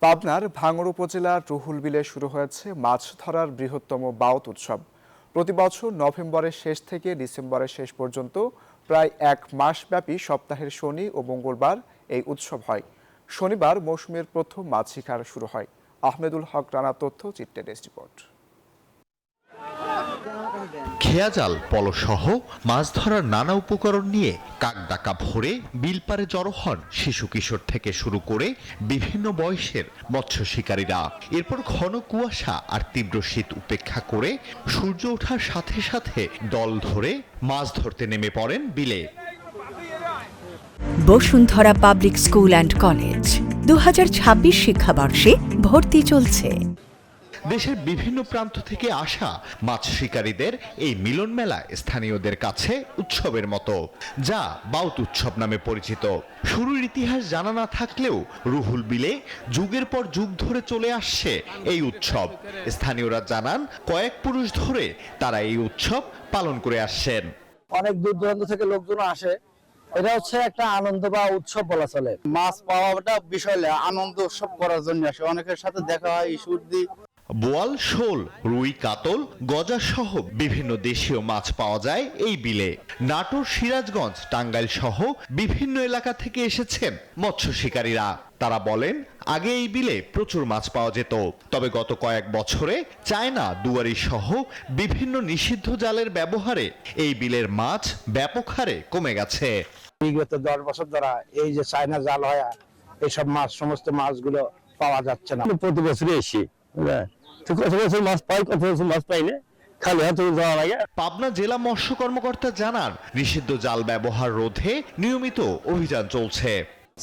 পাবনার ভাঙড় উপজেলার রুহুল বিলে শুরু হয়েছে মাছ ধরার বৃহত্তম বাউত উৎসব। প্রতি বছর নভেম্বরের শেষ থেকে ডিসেম্বরের শেষ পর্যন্ত প্রায় এক মাসব্যাপী সপ্তাহের শনি ও মঙ্গলবার এই উৎসব হয়। শনিবার মৌসুমের প্রথম মাছ শিকার শুরু হয়। আহমেদুল হক রানা তথ্য চিত্রে ডেস্ক রিপোর্ট। খেয়াজাল পলসহ মাছ ধরার নানা উপকরণ নিয়ে কাকডাকা ভোরে বিলপারে জড়ো হন শিশু কিশোর থেকে শুরু করে বিভিন্ন বয়সের মৎস্য শিকারীরা। এরপর ঘন কুয়াশা আর তীব্র শীত উপেক্ষা করে সূর্য ওঠার সাথে সাথে দল ধরে মাছ ধরতে নেমে পড়েন বিলে। Bashundhara public school and college 2026 শিক্ষাবর্ষে ভর্তি চলছে। দেশের বিভিন্ন প্রান্ত থেকে আসা মাছ শিকারীদের এই মিলন মেলা স্থানীয়দের কাছে উৎসবের মতো, যা বাউত উৎসব নামে পরিচিত। শুরুর ইতিহাস জানা না থাকলেও রুহুল বিলে যুগের পর যুগ ধরে চলে আসছে এই উৎসব। স্থানীয়রা জানান কয়েক পুরুষ ধরে তারা এই উৎসব পালন করে আসছেন। অনেক দূর দূরান্ত থেকে লোকজন আসে। এটা হচ্ছে একটা আনন্দ বা উৎসব বলা চলে। মাছ পাওয়াটা বিষয় আনন্দ উৎসব করার জন্য আসে, অনেকের সাথে দেখা হয়। সর্দি, বোয়াল, শোল, রুই, কাতল, গজা সহ বিভিন্ন দেশীয় মাছ পাওয়া যায় এই বিলে। নাটোর, সিরাজগঞ্জ, টাঙ্গাইল সহ বিভিন্ন এলাকা থেকে এসেছেন মৎস্য শিকারীরা। তারা বলেন আগে এই বিলে প্রচুর মাছ পাওয়া যেত, তবে গত কয়েক বছরে চায়না, দুয়ারি সহ বিভিন্ন নিষিদ্ধ জালের ব্যবহারে এই বিলের মাছ ব্যাপক হারে কমে গেছে। বিগত 10 বছর ধরে এই যে চায়না জাল হয়, এইসব মাছ, সমস্ত মাছগুলো পাওয়া যাচ্ছে না। প্রতি বছরই এসি, কত বছর মাছ পাই, কত বছর মাছ পাই না, খালি হাতে যাওয়া লাগে। পাবনা জেলা মৎস্য কর্মকর্তা জানান নিষিদ্ধ জাল ব্যবহার রোধে নিয়মিত অভিযান চলছে।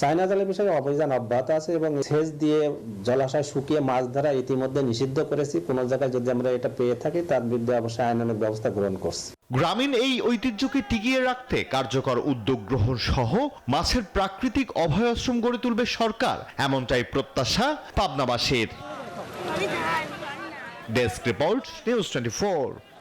চায়না জালের বিষয়ে অভিযান অব্যাহত আছে এবং সেচ দিয়ে জলাশয় শুকিয়ে মাছ ধরা ইতিমধ্যে নিষিদ্ধ করেছি। কোন জায়গায় যদি আমরা এটা পেয়ে থাকি তার বিরুদ্ধে অবশ্যই আইনানুগ ব্যবস্থা গ্রহণ করছি। গ্রামীণ এই ঐতিহ্যকে টিকিয়ে রাখতে কার্যকর উদ্যোগ গ্রহণ সহ মাছের প্রাকৃতিক অভয়াশ্রম গড়ে তুলবে সরকার, এমনটাই প্রত্যাশা পাবনাবাসীর। Desk report, news 24।